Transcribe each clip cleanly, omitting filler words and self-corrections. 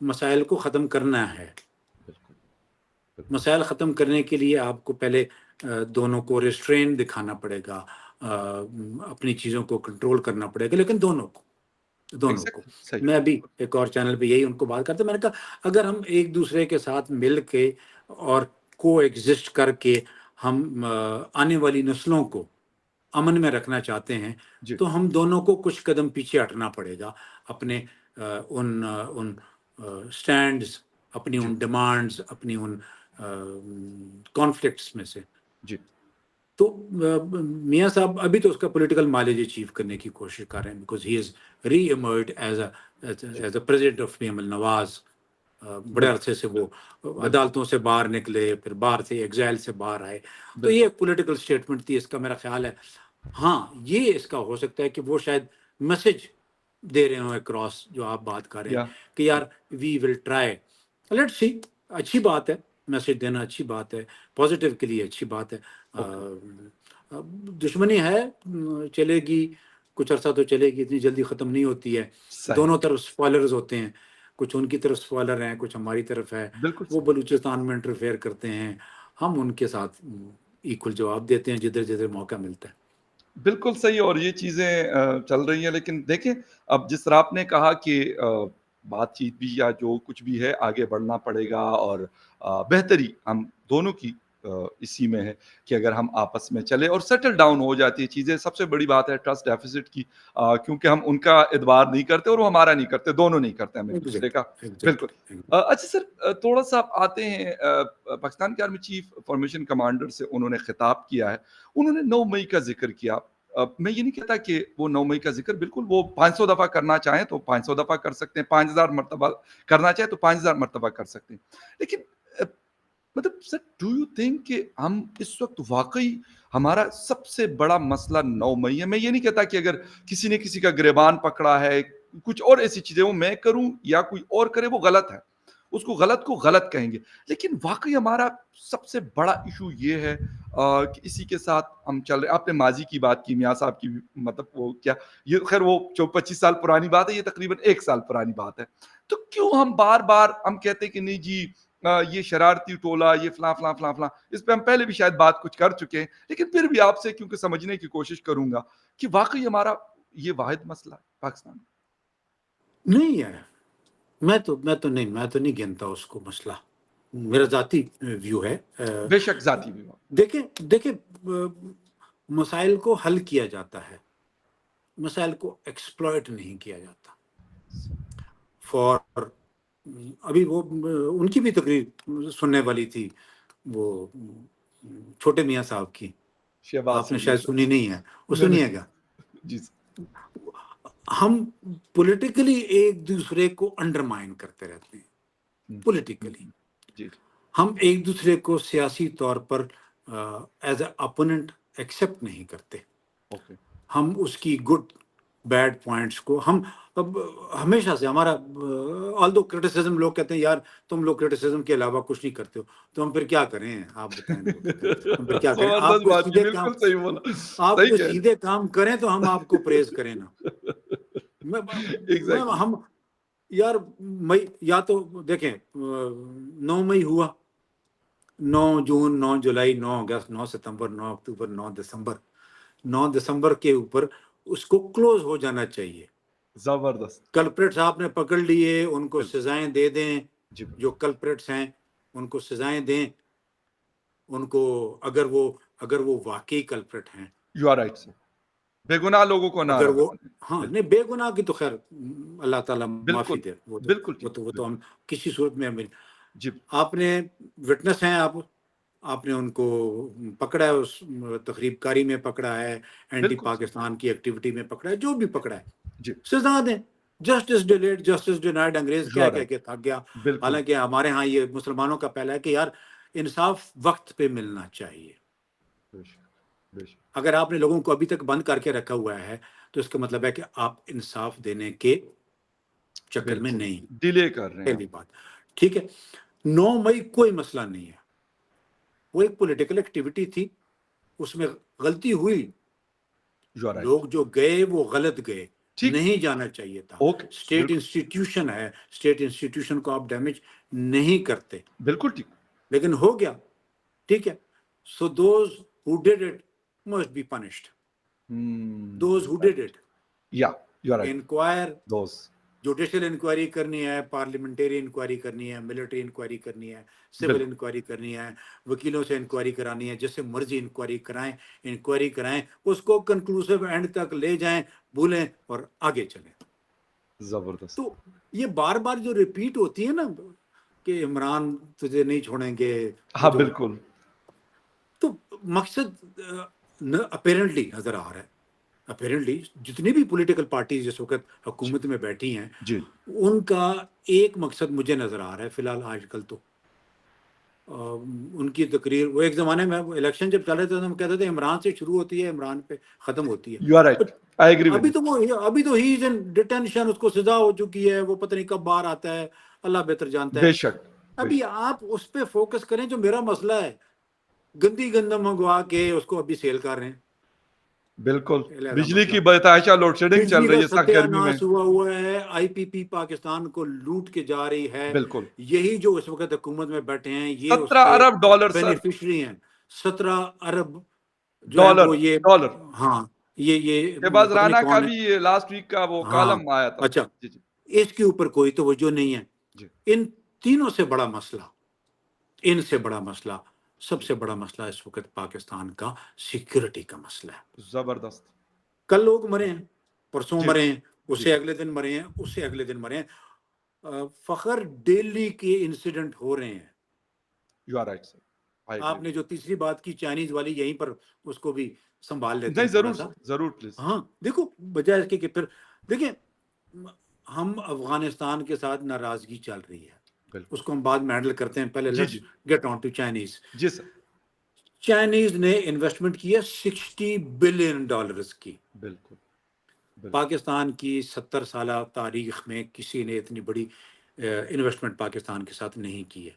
مسائل کو ختم کرنا ہے. بالکل مسائل ختم کرنے کے لیے آپ کو پہلے دونوں کو ریسٹرین دکھانا پڑے گا, اپنی چیزوں کو کنٹرول کرنا پڑے گا, لیکن دونوں کو. ایگزیکٹلی صحیح. میں ابھی ایک اور چینل پہ یہی ان کو بات کرتا, میں نے کہا اگر ہم ایک دوسرے کے ساتھ مل کے اور کو ایگزسٹ کر کے ہم آنے والی نسلوں کو امن میں رکھنا چاہتے ہیں جی تو ہم دونوں کو کچھ قدم پیچھے ہٹنا پڑے گا اپنے ان سٹینڈز, اپنی جی ان ڈیمانڈز, اپنی ان کانفلکٹس میں سے. جی تو میاں صاحب ابھی تو اس کا پولیٹیکل مائلیج اچیو کرنے کی کوشش کر رہے ہیں, because he is re emerged as جی a president of P M L Nawaz. بڑے بالکل عرصے سے وہ بالکل عدالتوں سے باہر نکلے, پھر باہر سے ایگزائل سے باہر آئے, تو یہ بالکل ایک پولیٹیکل اسٹیٹمنٹ تھی. اس کا میرا خیال ہے ہاں یہ اس کا ہو سکتا ہے کہ وہ شاید میسج دے رہے ہوں اکراس جو آپ بات کر رہے ہیں یا کہ یار وی ول ٹرائی, لیٹ سی. اچھی بات ہے, میسج دینا اچھی بات ہے, پازیٹیو کے لیے اچھی بات ہے. اوکے دشمنی ہے, چلے گی کچھ عرصہ تو چلے گی, اتنی جلدی ختم نہیں ہوتی ہے. صحیح دونوں طرف سپوائلرز ہوتے ہیں, کچھ ان کی طرف سپوائلر ہیں, کچھ ہماری طرف ہے. بالکل وہ صحیح بلوچستان میں انٹرفیئر کرتے ہیں, ہم ان کے ساتھ ایکول جواب دیتے ہیں جدھر جدھر موقع ملتا ہے. بالکل صحیح. اور یہ چیزیں چل رہی ہیں, لیکن دیکھیں اب جس طرح آپ نے کہا کہ بات چیت بھی یا جو کچھ بھی ہے آگے بڑھنا پڑے گا, اور بہتری ہم دونوں کی اسی میں ہے کہ اگر ہم آپس میں چلے اور سیٹل ڈاؤن ہو جاتی ہے چیزیں. سب سے بڑی بات ہے ٹرسٹ ڈیفیسٹ کی, کیونکہ ہم ان کا اعتبار نہیں کرتے اور وہ ہمارا نہیں کرتے, دونوں نہیں کرتے ہم ایک دوسرے کا. بالکل. اچھا سر, تھوڑا سا آپ آتے ہیں پاکستان کے آرمی چیف فارمیشن کمانڈر سے انہوں نے خطاب کیا ہے. انہوں نے 9 مئی کا ذکر کیا. میں یہ نہیں کہتا کہ وہ 9 مئی کا ذکر بالکل وہ 500 دفعہ کرنا چاہیں تو 500 دفعہ کر سکتے ہیں, 5000 مرتبہ کرنا چاہیں تو 5000 مرتبہ کر سکتے ہیں. لیکن مطلب سر ڈو یو تھنک کہ ہم اس وقت واقعی ہمارا سب سے بڑا مسئلہ 9 مئی ہے؟ میں یہ نہیں کہتا کہ اگر کسی نے کسی کا گریبان پکڑا ہے, کچھ اور ایسی چیزیں وہ میں کروں یا کوئی اور کرے وہ غلط ہے, اس کو غلط کہیں گے. لیکن واقعی ہمارا سب سے بڑا ایشو یہ ہے کہ اسی کے ساتھ ہم چل رہے. آپ نے ماضی کی بات کی, میاں صاحب کی, مطلب وہ کیا یہ خیر وہ 25 سال پرانی بات ہے, یہ تقریباً 1 سال پرانی بات ہے. تو کیوں ہم بار بار ہم کہتے ہیں کہ نہیں جی یہ شرارتی ٹولہ, یہ فلاں فلاں فلاں فلاں, اس پہ ہم پہلے بھی شاید بات کچھ کر چکے ہیں, لیکن پھر بھی آپ سے کیونکہ سمجھنے کی کوشش کروں گا کہ واقعی ہمارا یہ واحد مسئلہ ہے پاکستان نہیں ہے. میں تو نہیں گنتا اس کو مسئلہ. میرا ذاتی ویو ہے. بے شک ذاتی بھی دیکھیں مسائل کو حل کیا جاتا ہے, مسائل کو ایکسپلائٹ نہیں کیا جاتا. فار ابھی وہ ان کی بھی تقریر سننے والی تھی, وہ چھوٹے میاں صاحب کی, شہباز آپ نے شریف شاید سنی نہیں ہے, وہ میں نے سنیے گا. جی ہم پولیٹیکلی ایک دوسرے کو انڈرمائن کرتے رہتے ہیں. پولیٹیکلی جی ہم ایک دوسرے کو سیاسی طور پر ایز اے اپوننٹ ایکسیپٹ نہیں کرتے. اوکے ہم اس کی گڈ بیڈ پوائنٹس کو ہم ہمیشہ سے ہمارا آلدو کرٹیسزم, لوگ کہتے ہیں یار تم لوگ کرٹیسزم کے علاوہ کچھ نہیں کرتے ہو, تو ہم پھر کیا کریں؟ آپ بتائیں, لوگ کہتے ہیں ہم پھر کیا کریں؟ آپ زبردست کوئی بات کی, سیدھے کام, بالکل صحیح بولا, آپ صحیح کوئی کہہ رہے سیدھے کام کریں تو ہم آپ کو پریز کریں نا. ایگزیکٹلی. ہم یار مئی, یا تو دیکھیں 9 مئی ہوا, 9 جون, 9 جولائی, 9 اگست, 9 ستمبر, 9 اکتوبر, 9 دسمبر. 9 دسمبر کے اوپر اس کو کلوز ہو جانا چاہیے. زبردست. کلپریٹس آپ نے پکڑ لیے, ان کو بالکل سزائیں دے دیں, جی جو کلپریٹس ہیں ان کو سزائیں دیں. ان کو اگر وہ واقعی کلپریٹ ہیں, یو آر رائٹ سر, بے گناہ لوگوں کو نہ اگر وہ, رہا. ہاں نہیں, بے گناہ کی تو خیر اللہ تعالیٰ معافی بالکل دے, بالکل ٹھیک وہ تو بالکل ہم کسی صورت میں ہمیں. جی آپ نے وٹنس ہیں, آپ نے ان کو پکڑا ہے, اس تخریب کاری میں پکڑا ہے, اینٹی بالکل پاکستان کی ایکٹیویٹی میں پکڑا ہے, جو بھی پکڑا ہے جی سزا دیں. جسٹس ڈیلیڈ جسٹس ڈینائڈ, انگریز یو آر کہہ رائٹ. کے تھک گیا. بالکل حالانکہ ہمارے ہاں یہ مسلمانوں کا پہلا ہے کہ یار انصاف وقت پہ ملنا چاہیے. بے شک بے شک. اگر آپ نے لوگوں کو ابھی تک بند کر کے رکھا ہوا ہے تو اس کا مطلب ہے کہ آپ انصاف دینے کے چکر میں بالکل نہیں. ڈیلے کر رہے ہیں پہلی آپ. بات ٹھیک ہے. 9 مئی کوئی مسئلہ نہیں ہے, وہ ایک پولیٹیکل ایکٹیویٹی تھی, اس میں غلطی ہوئی, یو آر رائٹ. لوگ جو گئے وہ غلط گئے, ٹھیک نہیں جانا چاہیے تھا. اوکے اسٹیٹ بالکل انسٹیٹیوشن ہے, اسٹیٹ انسٹیٹیوشن کو آپ ڈیمیج نہیں کرتے, بالکل ٹھیک لیکن ہو گیا. ٹھیک ہے. So those who did it must be punished. Those who did it یا یو آر رائٹ انکوائر, دوست جوڈیشل انکوائری کرنی ہے, پارلیمنٹری انکوائری کرنی ہے, ملٹری انکوائری کرنی ہے, سول بالکل انکوائری کرنی ہے, وکیلوں سے انکوائری کرانی ہے, جس سے مرضی انکوائری کرائیں, اس کو کنکلوسیو اینڈ تک لے جائیں, بھولیں اور آگے چلیں. زبردست تو یہ بار بار جو ریپیٹ ہوتی ہے نا کہ عمران تجھے نہیں چھوڑیں گے, ہاں بالکل تو مقصد اپیرنٹلی نظر آ رہا ہے. اپیرنٹلی جتنی بھی پولیٹیکل پارٹیز اس وقت حکومت میں بیٹھی ہیں, جی ان کا ایک مقصد مجھے نظر آ رہا ہے فی الحال آج کل. تو ان کی تقریر, وہ ایک زمانے میں الیکشن جب چل رہے تھے تو ہم کہتے تھے عمران سے شروع ہوتی ہے, عمران پہ ختم ہوتی ہے. You are right I agree with ابھی تو ہی از ان ڈیٹینشن, اس کو سزا ہو چکی ہے, وہ پتہ نہیں کب باہر آتا ہے, اللہ بہتر جانتا ہے. بے شک ابھی آپ اس پہ فوکس کریں. جو میرا مسئلہ ہے, گندی گندم منگوا کے اس کو ابھی سیل کر رہے ہیں. بالکل علیحدہ بجلی مسئلہ. کی بتائشہ لوڈ شیڈنگ چل بجلی رہی کا ہے سخت ستیہ گرمی میں ناش ہوا ہے, آئی پی پی پاکستان کو لوٹ کے جا رہی ہے. بالکل یہی جو اس وقت حکومت میں بیٹھے ہیں, یہ اس 17 کے ارب ڈالر سر بینیفیشری ہیں. 17 ارب جو ہیں ڈالر وہ یہ, ڈالر ہاں یہ کے بعد پتہ نہیں رانا کا کون ہے. بھی لاسٹ ویک کا وہ ہاں کالم آیا تھا. اچھا, جی جی اس کے اوپر کوئی توجہ نہیں ہے. جی ان تینوں سے بڑا مسئلہ, ان سے بڑا مسئلہ, سب سے بڑا مسئلہ اس وقت پاکستان کا سیکورٹی کا مسئلہ ہے. زبردست کل لوگ مرے ہیں, پرسوں جی مرے ہیں, اس جی سے اگلے دن مرے ہیں, اس سے اگلے دن مرے ہیں. فخر ڈیلی کے انسیڈنٹ ہو رہے ہیں. یو آر رائٹ سر آئی آپ نے ایگری جو تیسری بات کی چائنیز والی, یہیں پر اس کو بھی سنبھال لیتے نہیں ہیں تھوڑا ضرور سا. سر ضرور پلیز ہاں دیکھو, بجائے اس کے کہ پھر دیکھیں, ہم افغانستان کے ساتھ ناراضگی چل رہی ہے, بالکل اس کو ہم بعد میں ہینڈل کرتے ہیں. پہلے جی لیٹس جی گیٹ آن ٹو چائنیز. جی سر چائنیز نے انویسٹمنٹ کی ہے $60 بلین کی. بالکل بالکل پاکستان کی 70 سالہ تاریخ میں کسی نے اتنی بڑی انویسٹمنٹ پاکستان کے ساتھ نہیں کی ہے.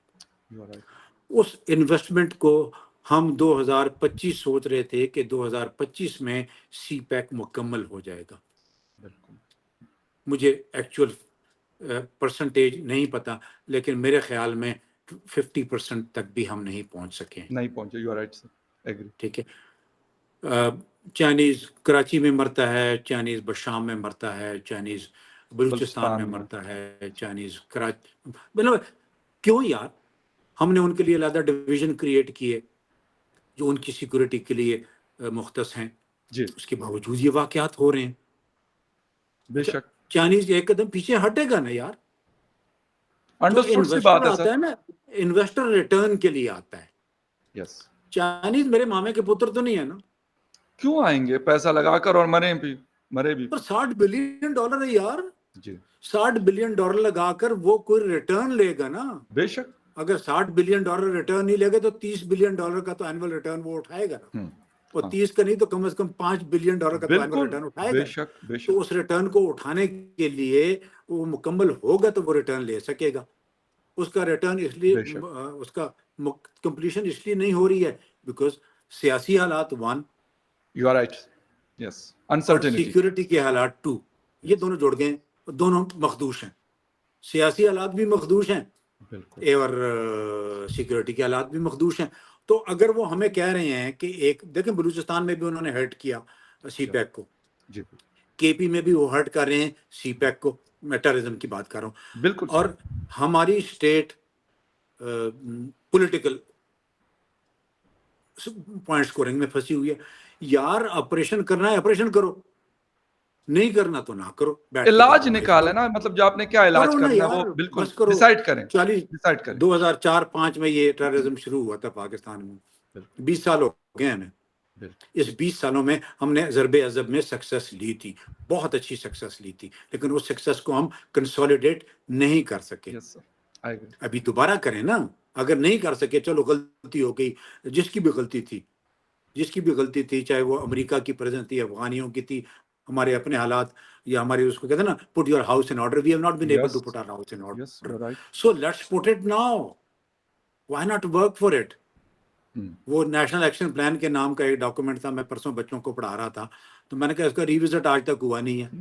یو آر رائٹ اس انویسٹمنٹ کو ہم 2025 سوچ رہے تھے کہ 2025 میں سی پیک مکمل ہو جائے گا. بالکل مجھے ایکچوئل پرسنٹیج نہیں پتا, لیکن میرے خیال میں 50% تک بھی ہم نہیں پہنچ سکے. نہیں پہنچے. You are right sir agree ٹھیک ہے. چائنیز کراچی میں مرتا ہے, چائنیز بشام میں مرتا ہے, چائنیز بلوچستان میں مرتا ہے, چائنیز کراچی, مطلب کیوں یار؟ ہم نے ان کے لیے علیحدہ ڈویژن کریٹ کیے جو ان کی سیکورٹی کے لیے مختص ہیں. جی اس کے باوجود یہ واقعات ہو رہے ہیں. بے اچھا, شک چائنیز ایک قدم پیچھے ہٹے گا نا یار. جو انڈرسٹوڈ سی انویسٹر بات ہے سر. آتا ہے نا, انویسٹر ریٹرن کے لیے آتا ہے. یس چائنیز میرے مامے کے پتر تو نہیں ہے نا, کیوں آئیں گے پیسہ لگا کر اور مرے بھی پر $60 بلین ہے یار. جی $60 بلین لگا کر وہ کوئی ریٹرن لے گا نا. بے شک اگر $60 بلین ریٹرن نہیں لے گا تو $30 بلین کا تو اینول ریٹرن وہ اٹھائے گا نا. اور 30 کا نہیں تو کم از کم $5 بلین کا تو اینول بالکل ریٹرن اٹھائے بے گا. شک بے تو شک اس ریٹرن کو اٹھانے کے لیے وہ مکمل ہوگا تو وہ ریٹرن لے سکے گا. اس کا ریٹرن اس لیے, بے شک اس کا کمپلیشن اس لیے نہیں ہو رہی ہے بیکاز سیاسی حالات 1 یو آر رائٹ یس اور انسرٹینٹی سیکورٹی کے حالات 2, یہ دونوں جڑ گئے ہیں, دونوں مخدوش ہیں. سیاسی حالات بھی مخدوش ہیں بالکل اور سیکورٹی کے حالات بھی مخدوش ہیں. تو اگر وہ ہمیں کہہ رہے ہیں کہ ایک دیکھیں, بلوچستان میں بھی انہوں نے ہرٹ کیا سی پیک کو, جی کے پی میں بھی وہ ہرٹ کر رہے ہیں سی پیک کو. میں ٹیررزم کی بات کر رہا ہوں. بالکل اور ہماری اسٹیٹ پولیٹیکل پوائنٹ اسکورنگ میں پھنسی ہوئی ہے. یار آپریشن کرنا ہے آپریشن کرو, نہیں کرنا تو نہ کرو, بیٹھ کے علاج کمپرومائز نکالے کرو. نا, مطلب جو آپ نے کیا علاج کرو نا کرنا ہے وہ یار, بالکل بس کرو. ڈیسائیڈ کریں 2004-05 میں یہ ٹیررزم شروع ہوا تھا پاکستان میں. بالکل 20 سال ہو گئے ہمیں. بالکل اس 20 سالوں میں ہم نے ضرب عضب میں سکسیس لی تھی, بہت اچھی سکسیس لی تھی, لیکن اس سکسیس کو ہم کنسولیڈیٹ نہیں کر سکے. یس سر آئی ایگری ابھی دوبارہ کریں نا. اگر نہیں کر سکے چلو غلطی ہو گئی, جس کی بھی غلطی تھی, چاہے وہ امریکہ کی پریزنس تھی, افغانیوں کی تھی, ہمارے اپنے حالات, یا ہمارے اس کو کہتے ہیں نا put your house in order. We have not been able to yes put our house in yes order. You are right so let's put it now. Why not work for it. وہ national action plan کے نام کا ایک document تھا, میں پرسوں بچوں کو پڑھا رہا تھا, تو میں نے کہا اس کا ریوزٹ آج تک ہوا نہیں ہے.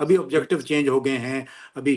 ابھی آبجیکٹو چینج ہو گئے ہیں, ابھی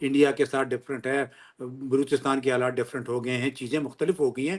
انڈیا کے ساتھ ڈفرینٹ ہے, بلوچستان کے حالات ڈفرینٹ ہو گئے ہیں, چیزیں مختلف ہو گئی ہیں.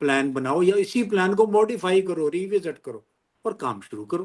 پلان بناؤ یا اسی پلان کو موڈیفائی کرو, ریوزٹ کرو اور کام شروع کرو.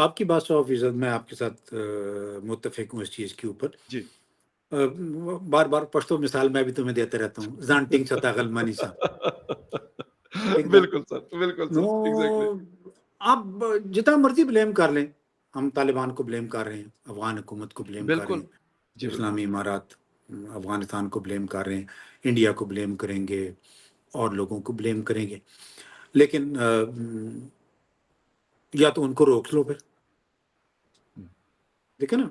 آپ کی بات 100% میں آپ کے ساتھ متفق ہوں اس چیز کے اوپر. جی بار بار پشتو مثال میں بھی تمہیں دیتے رہتا ہوں, زانٹنگ ستا غلمانی سا ٹھیک نا. بالکل نو ایگزیکٹلی آپ جتنا مرضی بلیم کر لیں, ہم طالبان کو بلیم کر رہے ہیں, افغان حکومت کو بلیم کر رہے بالکل ہیں, جی بالکل اسلامی امارات افغانستان کو بلیم کر رہے ہیں, انڈیا کو بلیم کریں گے اور لوگوں کو بلیم کریں گے, لیکن یا تو ان کو روک لو پھر. دیکھیں نا,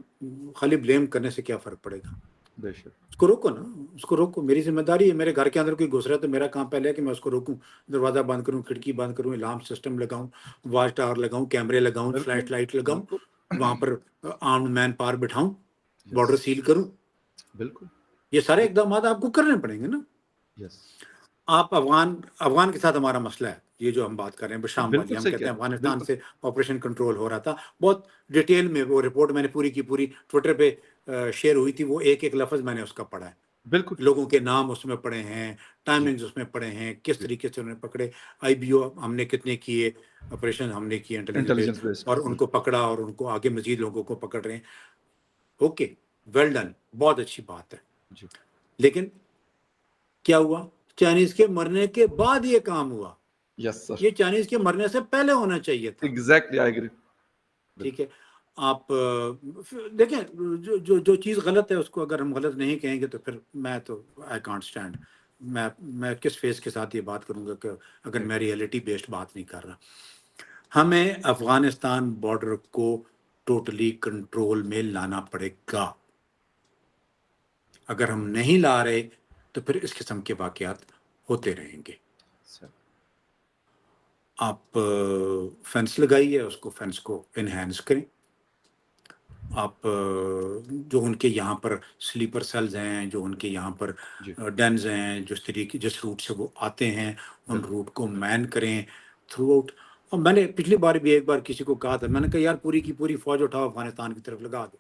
خالی بلیم کرنے سے کیا فرق پڑے گا. بے شک اس کو روکو نا, اس کو روکو. میری ذمہ داری ہے, میرے گھر کے اندر کوئی گھس رہا ہے تو میرا کام پہلے ہے کہ میں اس کو روکوں, دروازہ بند کروں, کھڑکی بند کروں, الارم سسٹم لگاؤں, واچ ٹاور لگاؤں, کیمرے لگاؤں, بالکل فلیش لائٹ لگاؤں, بالکل وہاں پر آرمڈ مین پاور بٹھاؤں, یس بارڈر سیل کروں. بالکل یہ سارے اقدامات آپ کو کرنے پڑیں گے نا. یس آپ افغان کے ساتھ ہمارا مسئلہ ہے, یہ جو ہم بات کر رہے ہیں بشام والی, بالکل ہم صحیح کہتے کہہ ہیں رہے ہیں افغانستان بالکل سے آپریشن کنٹرول ہو رہا تھا. بہت ڈیٹیل میں وہ رپورٹ میں نے پوری کی پوری ٹویٹر پہ شیئر ہوئی تھی, وہ ایک ایک لفظ میں نے اس کا پڑھا ہے, بالکل لوگوں کے نام اس میں پڑے ہیں, جی ٹائمنگز اس میں پڑے ہیں, کس جی طریقے سے انہوں نے پکڑے, آئی بی او ہم نے کتنے کیے, آپریشن ہم نے کیے انٹیلیجنس بیس, انٹیلیجنس بیس اور ان کو پکڑا اور ان کو آگے مزید لوگوں کو پکڑ رہے ہیں. اوکے, ویل ڈن, بہت اچھی بات ہے. جی لیکن کیا ہوا, چائنیز کے مرنے کے بعد یہ کام ہوا. یس سر یہ چائنیز کے مرنے سے پہلے ہونا چاہیے تھا. ایگزیکٹلی آئی ایگری ٹھیک ہے, آپ دیکھیں جو چیز غلط ہے اس کو اگر ہم غلط نہیں کہیں گے تو پھر میں تو آئی کانٹ اسٹینڈ. میں کس فیس کے ساتھ یہ بات کروں گا کہ اگر میں ریئلٹی بیسڈ بات نہیں کر رہا. ہمیں افغانستان بارڈر کو ٹوٹلی کنٹرول میں لانا پڑے گا. اگر ہم نہیں لا رہے تو پھر اس قسم کے واقعات ہوتے رہیں گے. آپ فینس لگائیے, اس کو فینس کو انہینس کریں. آپ جو ان کے یہاں پر سلیپر سیلز ہیں, جو ان کے یہاں پر جی ڈینز ہیں, جس روٹ سے وہ آتے ہیں, ان بالکل روٹ کو مین کریں تھرو آؤٹ. اور میں نے پچھلی بار بھی ایک بار کسی کو کہا تھا, میں نے کہا یار پوری کی پوری فوج اٹھاؤ افغانستان کی طرف لگا دو.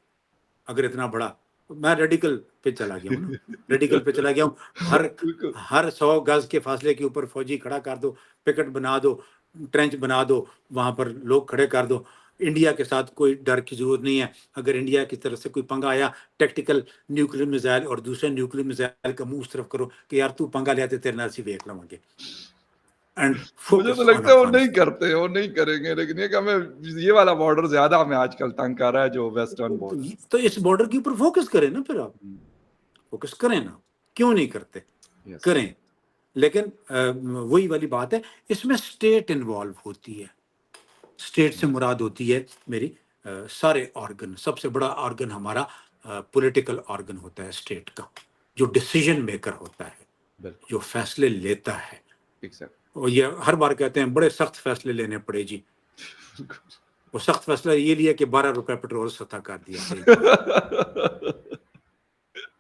اگر اتنا بڑا, میں ریڈیکل پہ چلا گیا ہوں نا, ریڈیکل پہ چلا گیا ہوں. بالکل ہر 100 گز کے فاصلے کے اوپر فوجی کھڑا کر دو, پکٹ بنا دو, ٹرینچ بنا دو, وہاں پر لوگ کھڑے کر دو. انڈیا کے ساتھ کوئی ڈر کی ضرورت نہیں ہے. اگر انڈیا کی طرف سے کوئی پنگا آیا, ٹیکٹیکل نیوکلیر میزائل اور دوسرے نیوکلیر میزائل کا منہ اس طرف کرو کہ یار تو پنگا لیا تو تیرے نال سی ویک لوں گے. اینڈ مجھے تو فوکس آن لگتا ہے وہ نہیں افغانستان. کرتے, وہ نہیں کریں گے, لیکن یہ کہ ہمیں یہ والا بارڈر زیادہ ہمیں آج کل تنگ کر رہا ہے, جو ویسٹرن بارڈر. تو اس بارڈر کے اوپر فوکس کریں نا, پھر آپ فوکس کریں نا, کیوں نہیں کرتے, کریں. لیکن وہی والی بات ہے, اس میں اسٹیٹ انوالو ہوتی ہے. اسٹیٹ سے مراد ہوتی ہے میری سارے آرگن. سب سے بڑا آرگن ہمارا پولیٹیکل آرگن ہوتا ہے اسٹیٹ کا, جو ڈیسیژن میکر ہوتا ہے, جو فیصلے لیتا ہے. اور یہ ہر بار کہتے ہیں بڑے سخت فیصلے لینے پڑے جی. وہ سخت فیصلہ یہ لیا کہ 12 روپے پیٹرول سستا کر دیا,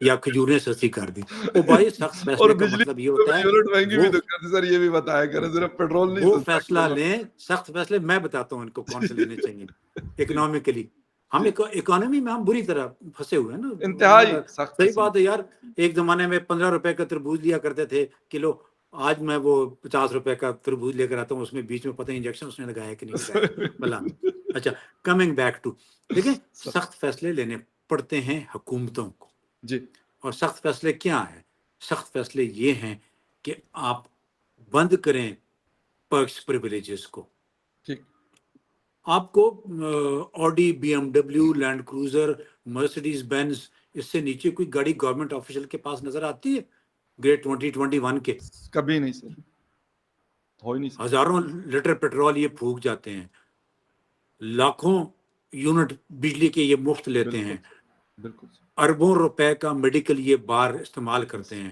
یا کھجوریں سستی کر دی. وہ بھائی سخت اور فیصلے کا بجلی مطلب یہ ہوتا ہے یونٹ مہنگی بھی وہ تو کرتے سر, یہ بھی بتایا کریں, صرف پیٹرول نہیں وہ سستا فیصلہ کیا. لیں. سخت فیصلے میں بتاتا ہوں ان کو کون سے لینے چاہیے اکنامکلی. ہم اکانومی میں ہم بری طرح پھنسے ہوئے ہیں انتہائی نا. سخت صحیح قسم. بات ہے یار, ایک زمانے میں 15 روپے کا تربوز لیا کرتے تھے کلو, آج میں وہ 50 روپے کا تربوز لے کر آتا ہوں, اس میں بیچ میں پتہ انجیکشن اس نے لگایا کہ نہیں لگایا بلا. اچھا کمنگ بیک ٹو دیکھیں سخت فیصلے لینے پڑتے ہیں حکومتوں کو جی اور سخت فیصلے کیا ہیں سخت فیصلے یہ ہیں کہ آپ بند کریں پرکس پریویلیجز کو ٹھیک آپ کو Audi B M W Land Cruiser Mercedes Benz اس سے نیچے کوئی گاڑی گورنمنٹ آفیشل کے پاس نظر آتی ہے گریٹ 2021 کے کبھی نہیں سر ہو ہی نہیں سکتا ہزاروں لیٹر پیٹرول یہ پھونک جاتے ہیں لاکھوں یونٹ بجلی کے یہ مفت لیتے بالکل ہیں سر بالکل سر اربوں روپے کا میڈیکل یہ بار استعمال کرتے ہیں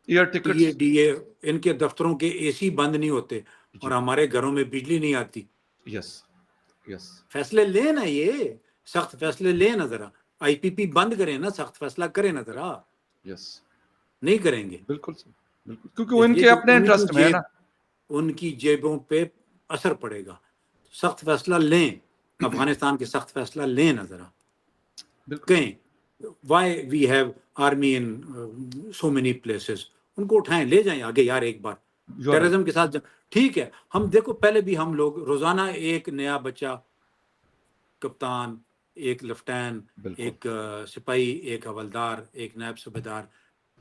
air P tickets A D A ان کے دفتروں کے اے سی بند نہیں ہوتے اور جی ہمارے گھروں میں بجلی نہیں آتی یس یس فیصلے لیں نا یہ سخت فیصلے لیں نا ذرا آئی پی پی بند کریں نا سخت فیصلہ کریں نا ذرا یس نہیں کریں گے بالکل سر بالکل کیونکہ وہ اس ان لیے کے کہ اپنے انٹرسٹ میں ہے نا ان کی جیبوں پہ اثر پڑے گا سخت فیصلہ لیں افغانستان کے سخت فیصلہ لیں نا ذرا بالکل کہیں why we have army in so many places ان کو اٹھائیں لے جائیں آگے یار ایک بار یو آر رائٹ ٹیررزم کے ساتھ ٹھیک ہے ہم دیکھو پہلے بھی ہم لوگ روزانہ ایک نیا بچہ کپتان ایک لیفٹین بالکل ایک سپاہی ایک حوالدار ایک نائب صوبیدار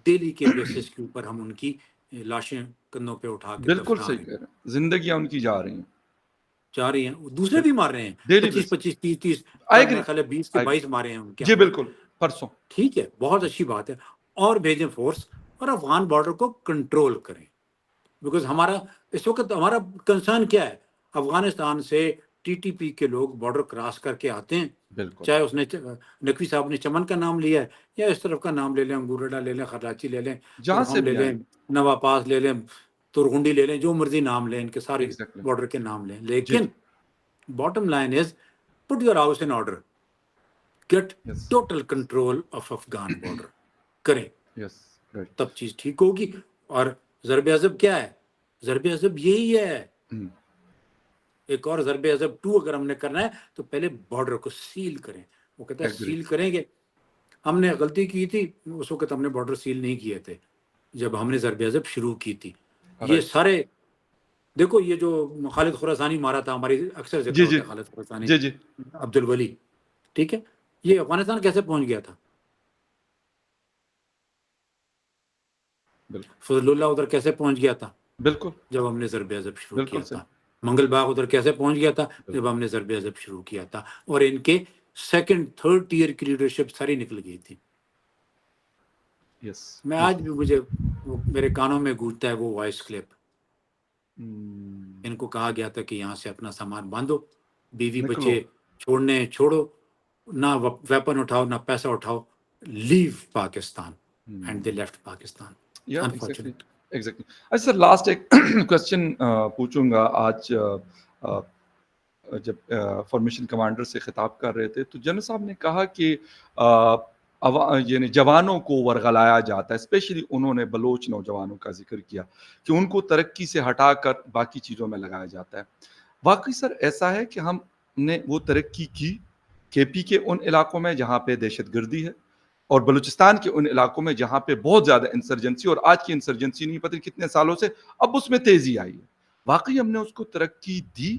ڈیلی کے بیسس کے اوپر ہم ان کی لاشیں کندھوں پہ اٹھا کے بالکل دفنا صحیح رہے کہہ ہیں رہے ہیں زندگیاں ان کی جا رہی ہیں چاہ رہی ہیں دوسرے بھی مار رہے ہیں ڈیلی 25 بیسس 25 30 30 آئی کل ایگری میرا خیال ہے 20 کے 22 مارے ہیں ان کے جی ہم نے بالکل پرسوں ٹھیک ہے بہت اچھی بات ہے اور بھیجیں فورس اور افغان بارڈر کو کنٹرول کریں بیکاز ہمارا اس وقت ہمارا کنسرن کیا ہے افغانستان سے ٹی ٹی پی کے لوگ بارڈر کراس کر کے آتے ہیں بالکل چاہے اس نے نقوی صاحب نے چمن کا نام لیا ہے یا اس طرف کا نام لے لیں انگورڈا لے لیں خراچی لے لیں جہاں سے ترخم لے بھی لیں آئیں نوا پاس لے لیں ترغنڈی لے لیں جو مرضی نام لیں ان کے سارے ایگزیکٹلی بارڈر کے نام لیں جی لیکن جی bottom line is put your house in order get yes total control of Afghan border کریں یس رائٹ تب چیز ٹھیک ہوگی اور ضرب عضب کیا ہے ضرب عضب یہی ہے ایک اور ضرب عضب 2 اگر ہم نے کرنا ہے تو پہلے بارڈر کو سیل کریں وہ کہتا ہے ایگری سیل کریں گے ہم نے غلطی کی تھی اس وقت ہم نے بارڈر سیل نہیں کیے تھے جب ہم نے ضرب عضب شروع کی تھی یہ رائٹ سارے دیکھو یہ جو خالد خراسانی مارا تھا ہماری اکثر ذکر جی جی ہوتا ہے خالد خراسانی جی جی عبد الولی ٹھیک ہے یہ افغانستان کیسے پہنچ گیا تھا بالکل فضل اللہ ادھر کیسے پہنچ گیا تھا بالکل جب ہم نے ضرب عضب شروع بالکل کیا صحیح تھا منگل باغ ادھر کیسے پہنچ گیا تھا بالکل جب ہم نے ضرب عضب شروع کیا تھا اور ان کے سیکنڈ تھرڈ ٹیئر کی لیڈرشپ ساری نکل گئی تھی یس میں آج بھی مجھے میرے کانوں میں گونجتا ہے وہ وائس کلپ ان کو کہا گیا تھا کہ یہاں سے اپنا سامان باندھو بیوی نکلو بچے چھوڑنے چھوڑو نہ ویپن اٹھاؤ نہ پیسہ اٹھاؤ leave Pakistan and they left Pakistan یا ایگزیکٹلی انفارچونیٹ ایگزیکٹلی اچھا سر لاسٹ ایک کوشچن پوچھوں گا آج جب فارمیشن کمانڈر سے خطاب کر رہے تھے تو جنرل صاحب نے کہا کہ یعنی جوانوں کو ورغلایا جاتا ہے اسپیشلی انہوں نے بلوچ نوجوانوں کا ذکر کیا کہ ان کو ترقی سے ہٹا کر باقی چیزوں میں لگایا جاتا ہے واقعی سر ایسا ہے کہ ہم نے وہ ترقی کی کے پی کے ان علاقوں میں جہاں پہ دہشت گردی ہے اور بلوچستان کے ان علاقوں میں جہاں پہ بہت زیادہ انسرجنسی اور آج کی انسرجنسی نہیں پتہ کتنے سالوں سے اب اس میں تیزی آئی ہے واقعی ہم نے اس کو ترقی دی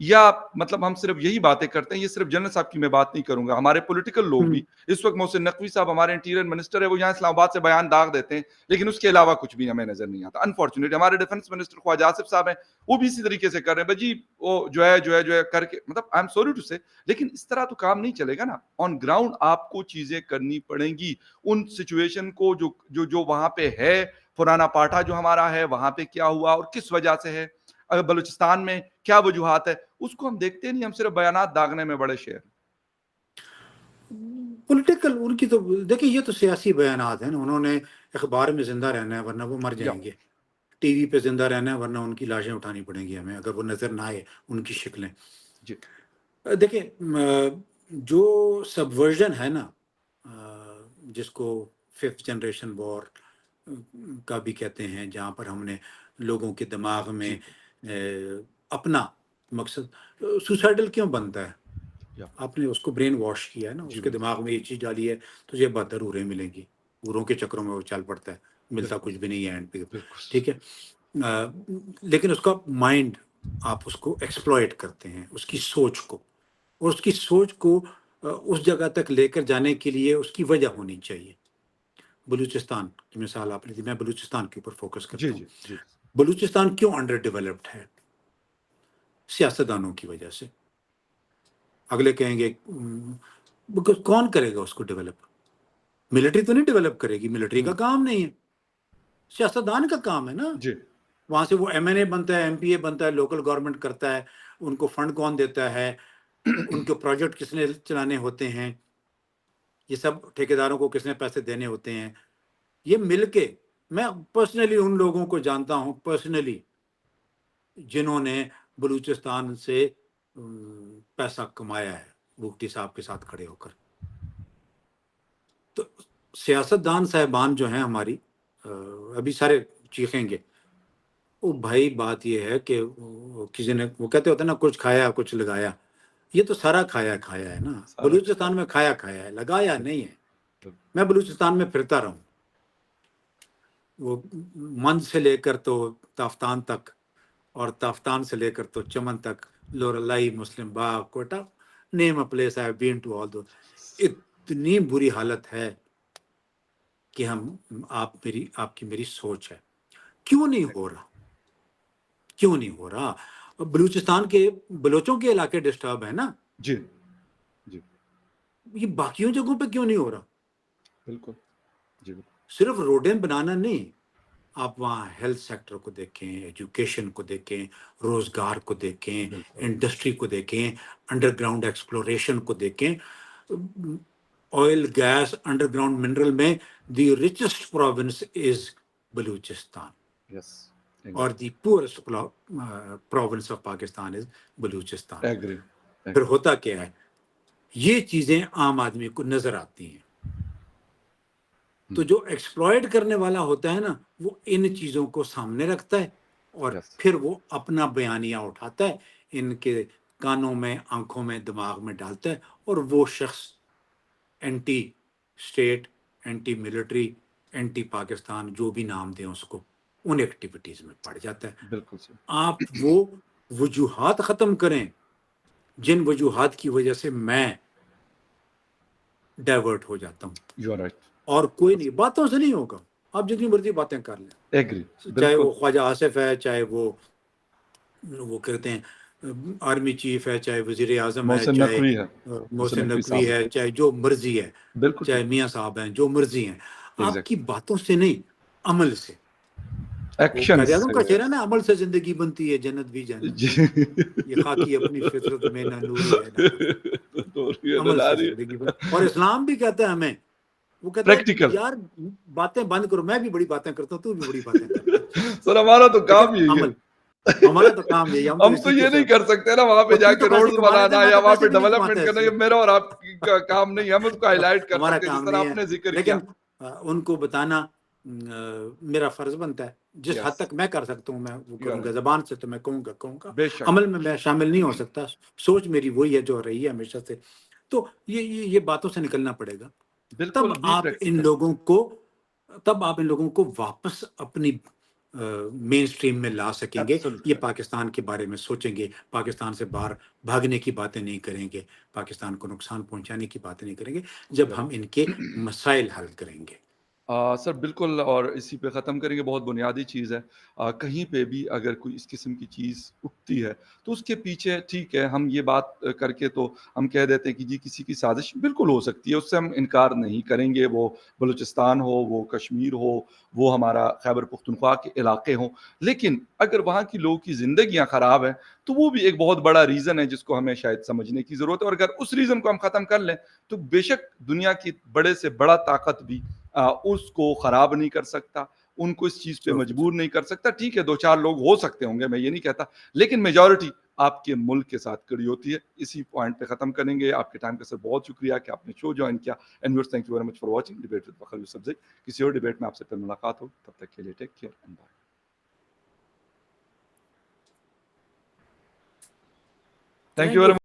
یا مطلب ہم صرف یہی باتیں کرتے ہیں یہ صرف جنرل صاحب کی میں بات نہیں کروں گا ہمارے پولیٹیکل لوگ بھی اس وقت محسن نقوی صاحب ہمارے انٹیریئر منسٹر ہے وہ یہاں اسلام آباد سے بیان داغ دیتے ہیں لیکن اس کے علاوہ کچھ بھی ہمیں نظر نہیں آتا انفارچونیٹلی ہمارے ڈیفنس منسٹر خواجہ آصف صاحب ہیں وہ بھی اسی طریقے سے کر رہے ہیں بھائی وہ جو ہے کر کے مطلب آئی ایم سوری ٹو سے لیکن اس طرح تو کام نہیں چلے گا نا آن گراؤنڈ آپ کو چیزیں کرنی پڑیں گی ان سچویشن کو جو وہاں پہ ہے پرانا پاٹھا جو ہمارا ہے وہاں پہ کیا ہوا اور کس وجہ سے ہے اگر بلوچستان میں کیا وجوہات ہے اس کو ہم دیکھتے نہیں ہم صرف بیانات داغنے میں بڑے شیر پولیٹیکل ان کی تو دیکھیں یہ تو سیاسی بیانات ہیں نا انہوں نے اخبار میں زندہ رہنا ہے ورنہ وہ مر یا جائیں گے ٹی وی پہ زندہ رہنا ہے ورنہ ان کی لاشیں اٹھانی پڑیں گی ہمیں اگر وہ نظر نہ آئے ان کی شکلیں جی دیکھیں جو سبورژن ہے نا جس کو 5th جنریشن وار کا بھی کہتے ہیں جہاں پر ہم نے لوگوں کے دماغ میں جی اپنا مقصد سوسائڈل کیوں بنتا ہے یا آپ نے اس کو برین واش کیا ہے نا جی اس کے بالکل دماغ میں یہ چیز ڈالی ہے تو یہ 72 اوریں ملیں گی اوروں کے چکروں میں وہ چل پڑتا ہے ملتا بالکل کچھ بھی نہیں ہے اینڈ پہ بالکل ٹھیک ہے لیکن اس کا مائنڈ آپ اس کو ایکسپلوئٹ کرتے ہیں اس کی سوچ کو اور اس کی سوچ کو اس جگہ تک لے کر جانے کے لیے اس کی وجہ ہونی چاہیے. بلوچستان کی مثال آپ نے دی, میں بلوچستان کے اوپر فوکس جی کرتا ہوں. جی جی بلوچستان کیوں انڈر ڈیولپڈ ہے؟ سیاستدانوں کی وجہ سے. اگلے کہیں گے کون کرے گا اس کو ڈیولپ؟ ملٹری تو نہیں ڈیولپ کرے گی, ملٹری کا کام نہیں ہے, سیاستدان کا کام ہے نا. جی وہاں سے وہ ایم این اے بنتا ہے, ایم پی اے بنتا ہے, لوکل گورنمنٹ کرتا ہے, ان کو فنڈ کون دیتا ہے, ان کے پروجیکٹ کس نے چلانے ہوتے ہیں, یہ سب ٹھیکیداروں کو کس نے پیسے دینے ہوتے ہیں. یہ مل کے, میں پرسنلی ان لوگوں کو جانتا ہوں پرسنلی جنہوں نے بلوچستان سے پیسہ کمایا ہے بگٹی صاحب کے ساتھ کھڑے ہو کر. تو سیاستدان صاحبان جو ہیں ہماری, ابھی سارے چیخیں گے, او بھائی بات یہ ہے کہ کسی نے, وہ کہتے ہوتے ہیں نا, کچھ کھایا کچھ لگایا. یہ تو سارا کھایا کھایا ہے نا. سارا بلوچستان میں کھایا کھایا ہے, لگایا نہیں ہے. میں بلوچستان میں پھرتا رہوں, وہ مند سے لے کر تو تافتان تک, اور تافتان سے لے کر تو چمن تک, Loralai, Muslim Bagh, Quetta, name a place I have been to all دو. اتنی بری حالت ہے کہ آپ کی میری سوچ ہے کیوں نہیں ہو رہا, کیوں نہیں ہو رہا. بلوچستان کے بلوچوں کے علاقے ڈسٹرب ہے نا, جی جی یہ باقیوں جگہوں پہ کیوں نہیں ہو رہا؟ بالکل جی بالکل. صرف روڈیں بنانا نہیں, آپ وہاں ہیلتھ سیکٹر کو دیکھیں, ایجوکیشن کو دیکھیں, روزگار کو دیکھیں, بالکل انڈسٹری کو دیکھیں, انڈر گراؤنڈ ایکسپلوریشن کو دیکھیں. Oil, gas, under ground mineral میں the richest province is Balochistan, yes اور the poorest province of Pakistan is Balochistan. Agree. پھر ہوتا کیا ہے, یہ چیزیں عام آدمی کو نظر آتی ہیں. تو جو ایکسپلائٹ کرنے والا ہوتا ہے نا, وہ ان چیزوں کو سامنے رکھتا ہے, اور یس پھر وہ اپنا بیانیہ اٹھاتا ہے, ان کے کانوں میں, آنکھوں میں, دماغ میں ڈالتا ہے, اور وہ شخص anti state, anti military, anti Pakistan, جو بھی نام دیں اس کو, ان ایکٹیویٹیز میں پڑ جاتا ہے. بالکل صحیح. آپ وہ وجوہات ختم کریں جن وجوہات کی وجہ سے میں ڈائیورٹ ہو جاتا ہوں, یو آر رائٹ. اور کوئی نہیں, باتوں سے نہیں ہوگا. آپ جتنی مرضی باتیں کر لیں, ایگری چاہے بالکل. وہ خواجہ آصف ہے, چاہے وہ کہتے ہیں آرمی چیف ہے, چاہے وزیر اعظم ہے, محسن چاہے نقوی ہے, محسن نقوی نقوی صاحب ہے, چاہے جو مرضی ہے, بالکل چاہے ٹھیک. میاں صاحب ہیں, جو مرضی ہیں. آپ کی ایگزیکٹلی باتوں سے نہیں, عمل سے. وہ ایکشن قائد اعظم کا سے. شعر ہے نا, عمل سے زندگی بنتی ہے, جنت بھی جہنم جی بھی. یہ خاکی اپنی فطرت میں نہ نوری ہے نہ ناری, عمل سے زندگی بنتی. اور اسلام بھی کہتا ہے ہمیں, وہ کہتا ہے پریکٹیکل. یار باتیں بند کرو, میں بھی بڑی باتیں کرتا ہوں, تو بھی بڑی باتیں کرتا ہے, سر ہمارا تو لیکن کام یہی ہے. عمل, ہمارا تو کام یہی ہے, ہم تو ہم تو اسی کے یہ نہیں ساتھ. کر سکتے نا وہاں پہ اور جا تو کے پیسے روڈز کما لیتے ہیں, بنانا میں یا تو وہاں پہ پیسے بھی نہیں کماتا ڈیولپمنٹ کرنا, ایسے. یہ میرا اور آپ کا کام نہیں ہے. ہم اس کو ہائی لائٹ کر ہمارا سکتے ہیں جس کام طرح نہیں آپ ہے, نے ذکر کیا. لیکن ان کو بتانا میرا فرض بنتا ہے. جس حد یس تک میں کر سکتا ہوں میں وہ یو کروں آر گا, زبان سے تو میں کہوں گا. بے شک. عمل میں شامل نہیں ہو سکتا, سوچ میری وہی ہے جو رہی ہے ہمیشہ سے. تو یہ باتوں سے نکلنا پڑے گا. بالکل بی پریکٹیکل. تب آپ ان لوگوں کو واپس اپنی مین سٹریم میں لا سکیں گے. یہ ایبسولوٹلی. پاکستان کے بارے میں سوچیں گے, پاکستان سے باہر بھاگنے کی باتیں نہیں کریں گے, پاکستان کو نقصان پہنچانے کی باتیں نہیں کریں گے, جب ہم ان کے مسائل حل کریں گے. سر بالکل, اور اسی پہ ختم کریں گے. بہت بنیادی چیز ہے. کہیں پہ بھی اگر کوئی اس قسم کی چیز اٹھتی ہے تو اس کے پیچھے ٹھیک ہے, ہم یہ بات کر کے تو ہم کہہ دیتے ہیں کہ جی کسی کی سازش بالکل ہو سکتی ہے, اس سے ہم انکار نہیں کریں گے. وہ بلوچستان ہو, وہ کشمیر ہو, وہ ہمارا خیبر پختونخوا کے علاقے ہوں, لیکن اگر وہاں کی لوگوں کی زندگیاں خراب ہیں تو وہ بھی ایک بہت بڑا ریزن ہے جس کو ہمیں شاید سمجھنے کی ضرورت ہے. اور اگر اس ریزن کو ہم ختم کر لیں تو بے شک دنیا کی بڑے سے بڑا طاقت بھی اس کو خراب نہیں کر سکتا, ان کو اس چیز پہ مجبور نہیں کر سکتا. ٹھیک ہے, 2-4 لوگ ہو سکتے ہوں گے, میں یہ نہیں کہتا, لیکن میجورٹی آپ کے ملک کے ساتھ کڑی ہوتی ہے. اسی پوائنٹ پہ ختم کریں گے. آپ کے ٹائم کا سر بہت شکریہ کہ آپ نے شو جوائن کیا. And viewers thank you very much for watching debate with Fakhar Yousafzai. کسی اور ڈیبیٹ میں آپ سے پھر ملاقات ہو, تب تک کے لیے take care and bye. Thank you very much.